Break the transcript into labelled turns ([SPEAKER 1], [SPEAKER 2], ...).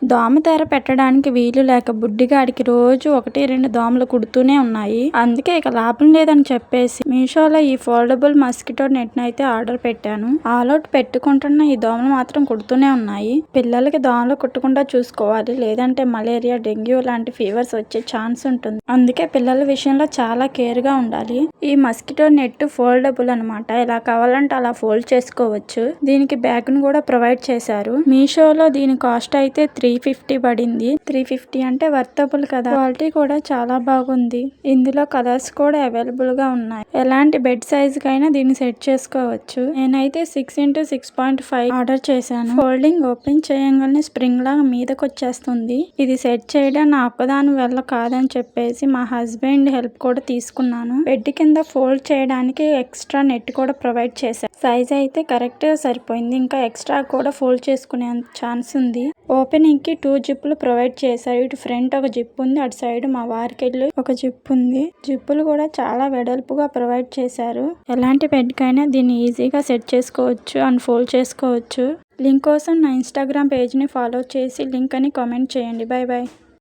[SPEAKER 1] దోమతెర పెట్టడానికి వీలు లేక బుడ్డిగాడికి రోజు 1-2 దోమలు కుడుతూనే ఉన్నాయి. అందుకే ఇక లాభం లేదని చెప్పేసి మీషోలో ఈ ఫోల్డబుల్ మస్కిటో నెట్ అయితే ఆర్డర్ పెట్టాను. ఆల్అౌట్ పెట్టుకుంటున్న ఈ దోమలు మాత్రం కుడుతూనే ఉన్నాయి. పిల్లలకి దోమలు కుట్టకుండా చూసుకోవాలి, లేదంటే మలేరియా, డెంగ్యూ లాంటి ఫీవర్స్ వచ్చే ఛాన్స్ ఉంటుంది. అందుకే పిల్లల విషయంలో చాలా కేర్ గా ఉండాలి. ఈ మస్కిటో నెట్ ఫోల్డబుల్ అనమాట. ఇలా కావాలంటే అలా ఫోల్డ్ చేసుకోవచ్చు. దీనికి బ్యాగ్ ను కూడా ప్రొవైడ్ చేశారు. మీషోలో దీని కాస్ట్ అయితే 350 పడింది. 350 అంటే వర్తబుల్ కదా. క్వాలిటీ కూడా చాలా బాగుంది. ఇందులో కలర్స్ కూడా అవైలబుల్ గా ఉన్నాయి. ఎలాంటి బెడ్ సైజ్ కైనా దీన్ని సెట్ చేసుకోవచ్చు. నేనైతే 6x6.5 ఆర్డర్ చేశాను. ఫోల్డింగ్ ఓపెన్ చేయగానే స్ప్రింగ్ లాగా మీదకి వచ్చేస్తుంది. ఇది సెట్ చేయడం నా ఒక్కదాని వల్ల కాదని చెప్పేసి మా హస్బెండ్ హెల్ప్ కూడా తీసుకున్నాను. బెడ్ కింద ఫోల్డ్ చేయడానికి ఎక్స్ట్రా నెట్ కూడా ప్రొవైడ్ చేశారు. సైజ్ అయితే కరెక్ట్ గా సరిపోయింది. ఇంకా ఎక్స్ట్రా కూడా ఫోల్డ్ చేసుకునే ఛాన్స్ ఉంది. ఓపెనింగ్ కి 2 జిప్పులు ప్రొవైడ్ చేశారు. ఇటు ఫ్రంట్ ఒక జిప్ ఉంది, అటు సైడ్ మా వారికి వెళ్ళి ఒక జిప్ ఉంది. జిప్పులు కూడా చాలా వెడల్పుగా ప్రొవైడ్ చేశారు. ఎలాంటి బెడ్ కైనా దీన్ని ఈజీగా సెట్ చేసుకోవచ్చు అండ్ ఫోల్డ్ చేసుకోవచ్చు. లింక్ కోసం నా ఇన్స్టాగ్రామ్ పేజ్ ని ఫాలో చేసి లింక్ అని కామెంట్ చేయండి. By by.